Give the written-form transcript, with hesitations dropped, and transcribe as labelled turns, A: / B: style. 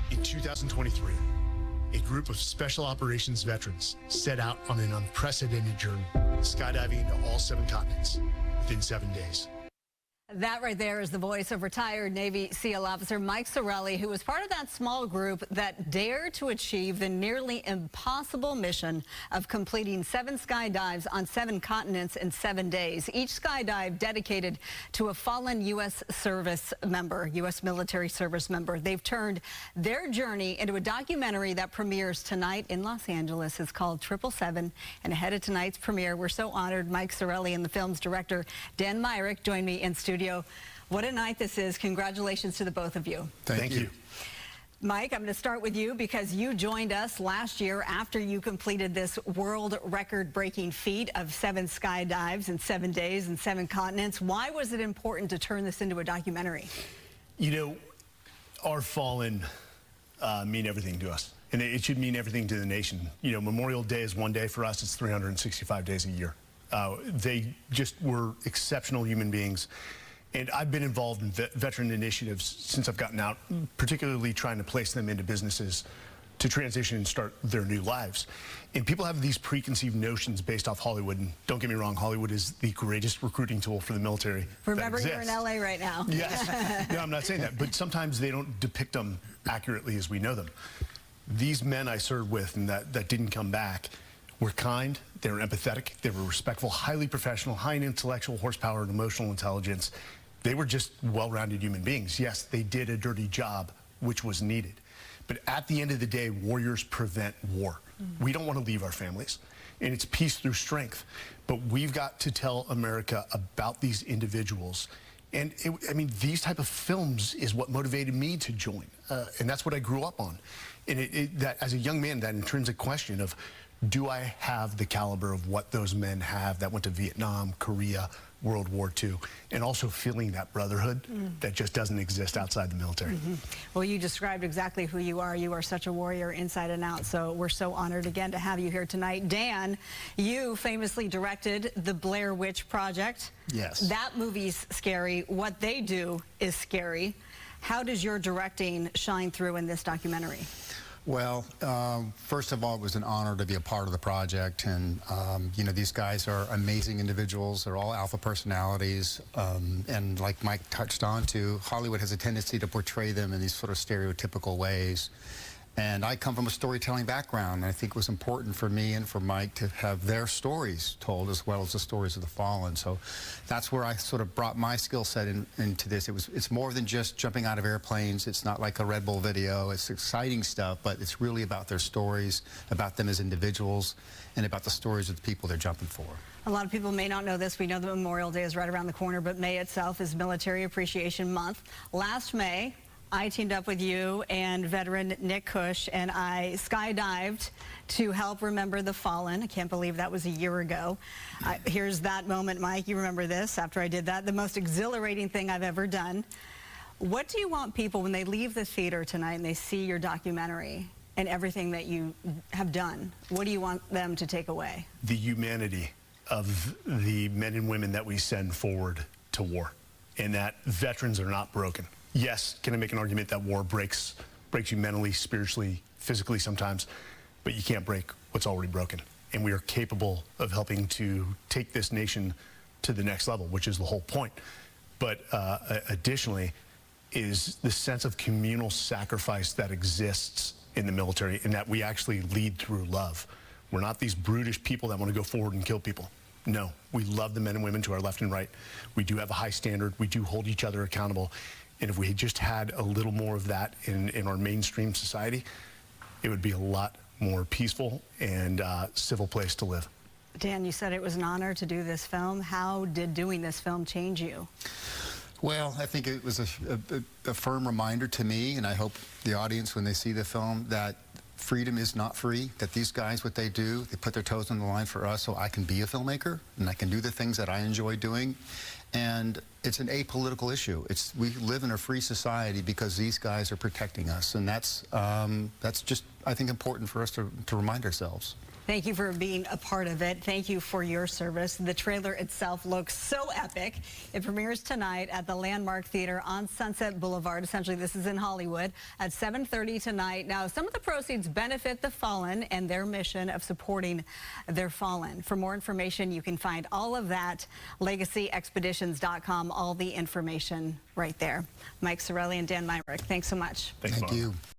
A: In 2023, a group of special operations veterans set out on an unprecedented journey, skydiving into all 7 continents within 7 days.
B: That right there is the voice of retired Navy SEAL officer Mike Sorelli, who was part of that small group that dared to achieve the nearly impossible mission of completing 7 skydives on 7 continents in 7 days. Each skydive dedicated to a fallen U.S. service member, U.S. military service member. They've turned their journey into a documentary that premieres tonight in Los Angeles. It's called 777, and ahead of tonight's premiere, we're so honored Mike Sorelli and the film's director Dan Myrick join me in studio. What a night this is. Congratulations to the both of you.
A: Thank you.
B: Mike, I'm going to start with you because you joined us last year after you completed this world record-breaking feat of 7 skydives in 7 days and 7 continents. Why was it important to turn this into a documentary?
A: You know, our fallen mean everything to us, and it should mean everything to the nation. You know, Memorial Day is one day. For us, it's 365 days a year. They just were exceptional human beings. And I've been involved in veteran initiatives since I've gotten out, particularly trying to place them into businesses to transition and start their new lives. And people have these preconceived notions based off Hollywood. And don't get me wrong, Hollywood is the greatest recruiting tool for the military.
B: Remember, you're in LA right now.
A: Yes. No, I'm not saying that. But sometimes they don't depict them accurately as we know them. These men I served with and that didn't come back were kind, they were empathetic, they were respectful, highly professional, high in intellectual horsepower and emotional intelligence. They were just well-rounded human beings. Yes, they did a dirty job, which was needed. But at the end of the day, warriors prevent war. We don't want to leave our families. And it's peace through strength. But we've got to tell America about these individuals. And I mean, these type of films is what motivated me to join. And that's what I grew up on. And that, as a young man, that intrinsic question of, do I have the caliber of what those men have that went to Vietnam, Korea, World War II, and also feeling that brotherhood that just doesn't exist outside the military.
B: Well, you described exactly who you are. You are such a warrior inside and out, so we're so honored again to have you here tonight. Dan, you famously directed The Blair Witch Project.
C: Yes.
B: That movie's scary. What they do is scary. How does your directing shine through in this documentary?
C: Well, first of all, it was an honor to be a part of the project, and you know, these guys are amazing individuals. They're all alpha personalities, and like Mike touched on too, Hollywood has a tendency to portray them in these sort of stereotypical ways. And I come from a storytelling background, and I think it was important for me and for Mike to have their stories told as well as the stories of the fallen. So that's where I sort of brought my skill set into this. It's more than just jumping out of airplanes. It's not like a Red Bull video. It's exciting stuff, but it's really about their stories, about them as individuals, and about the stories of the people they're jumping for.
B: A lot of people may not know this. We know that Memorial Day is right around the corner, but May itself is Military Appreciation Month. Last May, I teamed up with you and veteran Nick Cush, and I skydived to help remember the fallen. I can't believe that was a year ago. Here's that moment, Mike. You remember this after I did that. The most exhilarating thing I've ever done. What do you want people, when they leave the theater tonight and they see your documentary and everything that you have done, what do you want them to take away? The
A: humanity of the men and women that we send forward to war, and that veterans are not broken. Yes, can I make an argument that war breaks you mentally, spiritually, physically sometimes, but you can't break what's already broken. And we are capable of helping to take this nation to the next level, which is the whole point. But additionally is the sense of communal sacrifice that exists in the military, and that we actually lead through love. We're not these brutish people that want to go forward and kill people. No, we love the men and women to our left and right. We do have a high standard. We do hold each other accountable. And if we had just had a little more of that in our mainstream society, it would be a lot more peaceful and civil place to live.
B: Dan, you said it was an honor to do this film. How did doing this film change you?
C: Well, I think it was a firm reminder to me, and I hope the audience, when they see the film, that freedom is not free, that these guys, what they do, they put their toes on the line for us so I can be a filmmaker and I can do the things that I enjoy doing. And it's an apolitical issue. We live in a free society because these guys are protecting us, and that's just, I think, important for us to remind ourselves.
B: Thank you for being a part of it. Thank you for your service. The trailer itself looks so epic. It premieres tonight at the Landmark Theater on Sunset Boulevard. Essentially, this is in Hollywood at 7:30 tonight. Now, some of the proceeds benefit the fallen and their mission of supporting their fallen. For more information, you can find all of that, legacyexpeditions.com, all the information right there. Mike Sorelli and Dan Myrick, thanks so much.
A: Thanks,
C: Thank
A: Mom.
C: you.